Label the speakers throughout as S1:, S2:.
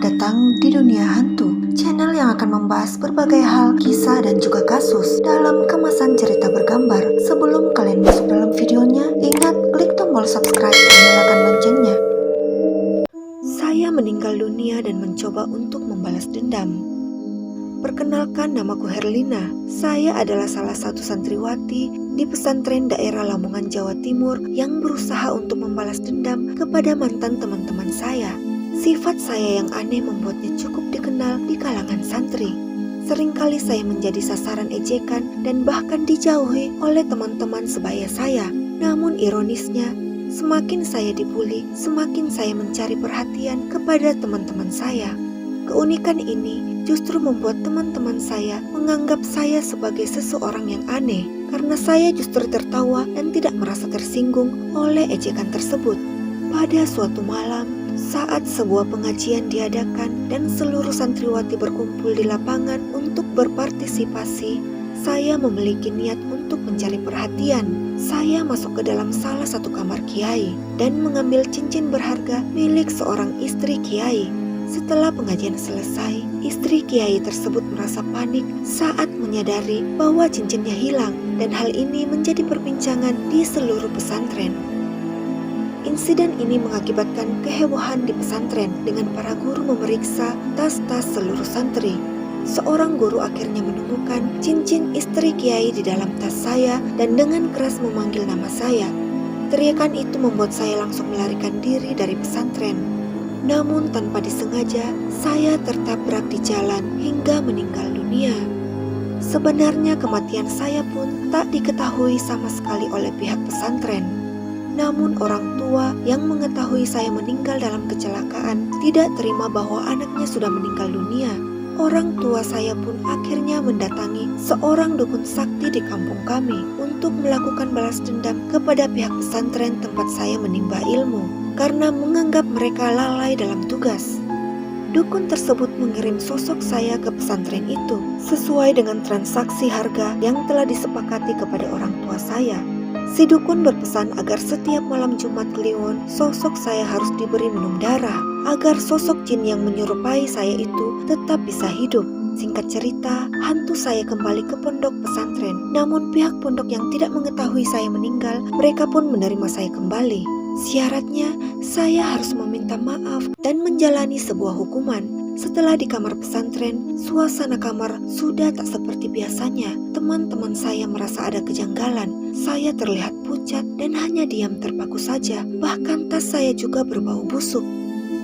S1: Selamat datang di Dunia Hantu, channel yang akan membahas berbagai hal, kisah, dan juga kasus dalam kemasan cerita bergambar. Sebelum kalian masuk dalam videonya, ingat klik tombol subscribe dan nyalakan loncengnya. Saya meninggal dunia dan mencoba untuk membalas dendam. Perkenalkan, namaku Herlina. Saya adalah salah satu santriwati di pesantren daerah Lamongan, Jawa Timur yang berusaha untuk membalas dendam kepada mantan teman-teman saya. Sifat saya yang aneh membuatnya cukup dikenal di kalangan santri. Seringkali saya menjadi sasaran ejekan dan bahkan dijauhi oleh teman-teman sebaya saya. Namun ironisnya, semakin saya dibully, semakin saya mencari perhatian kepada teman-teman saya. Keunikan ini justru membuat teman-teman saya menganggap saya sebagai seseorang yang aneh, karena saya justru tertawa dan tidak merasa tersinggung oleh ejekan tersebut. Pada suatu malam, saat sebuah pengajian diadakan dan seluruh santriwati berkumpul di lapangan untuk berpartisipasi, saya memiliki niat untuk mencari perhatian. Saya masuk ke dalam salah satu kamar kiai dan mengambil cincin berharga milik seorang istri kiai. Setelah pengajian selesai, istri kiai tersebut merasa panik saat menyadari bahwa cincinnya hilang, dan hal ini menjadi perbincangan di seluruh pesantren. Insiden ini mengakibatkan kehebohan di pesantren dengan para guru memeriksa tas-tas seluruh santri. Seorang guru akhirnya menemukan cincin istri kiai di dalam tas saya dan dengan keras memanggil nama saya. Teriakan itu membuat saya langsung melarikan diri dari pesantren. Namun tanpa disengaja, saya tertabrak di jalan hingga meninggal dunia. Sebenarnya kematian saya pun tak diketahui sama sekali oleh pihak pesantren. Namun orang tua yang mengetahui saya meninggal dalam kecelakaan tidak terima bahwa anaknya sudah meninggal dunia. Orang tua saya pun akhirnya mendatangi seorang dukun sakti di kampung kami untuk melakukan balas dendam kepada pihak pesantren tempat saya menimba ilmu, karena menganggap mereka lalai dalam tugas. Dukun tersebut mengirim sosok saya ke pesantren itu sesuai dengan transaksi harga yang telah disepakati kepada orang tua saya. Si dukun berpesan agar setiap malam Jumat Kliwon, sosok saya harus diberi minum darah agar sosok jin yang menyerupai saya itu tetap bisa hidup. Singkat cerita, hantu saya kembali ke pondok pesantren. Namun pihak pondok yang tidak mengetahui saya meninggal, mereka pun menerima saya kembali. Syaratnya, saya harus meminta maaf dan menjalani sebuah hukuman. Setelah di kamar pesantren, suasana kamar sudah tak seperti biasanya. Teman-teman saya merasa ada kejanggalan. Saya terlihat pucat dan hanya diam terpaku saja. Bahkan tas saya juga berbau busuk.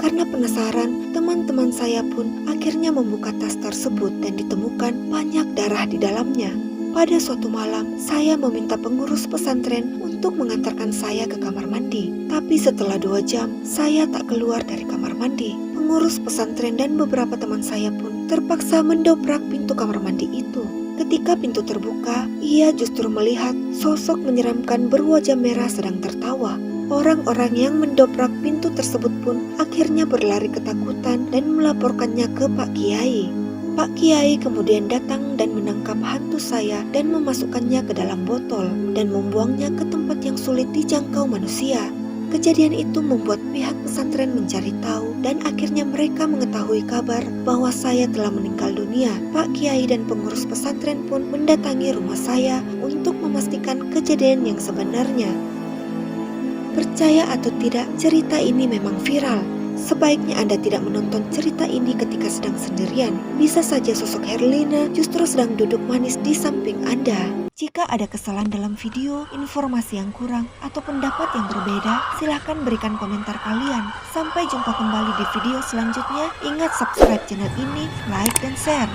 S1: Karena penasaran, teman-teman saya pun akhirnya membuka tas tersebut dan ditemukan banyak darah di dalamnya. Pada suatu malam, saya meminta pengurus pesantren untuk mengantarkan saya ke kamar mandi. Tapi setelah 2 jam, saya tak keluar dari kamar mandi. Pengurus pesantren dan beberapa teman saya pun terpaksa mendobrak pintu kamar mandi itu. Ketika pintu terbuka, ia justru melihat sosok menyeramkan berwajah merah sedang tertawa. Orang-orang yang mendobrak pintu tersebut pun akhirnya berlari ketakutan dan melaporkannya ke Pak Kiai. Pak Kiai kemudian datang dan menangkap hantu saya dan memasukkannya ke dalam botol dan membuangnya ke tempat yang sulit dijangkau manusia. Kejadian itu membuat pihak pesantren mencari tahu dan akhirnya mereka mengetahui kabar bahwa saya telah meninggal dunia. Pak Kiai dan pengurus pesantren pun mendatangi rumah saya untuk memastikan kejadian yang sebenarnya. Percaya atau tidak, cerita ini memang viral. Sebaiknya Anda tidak menonton cerita ini ketika sedang sendirian. Bisa saja sosok Herlina justru sedang duduk manis di samping Anda. Jika ada kesalahan dalam video, informasi yang kurang, atau pendapat yang berbeda, silahkan berikan komentar kalian. Sampai jumpa kembali di video selanjutnya. Ingat subscribe channel ini, like, dan share.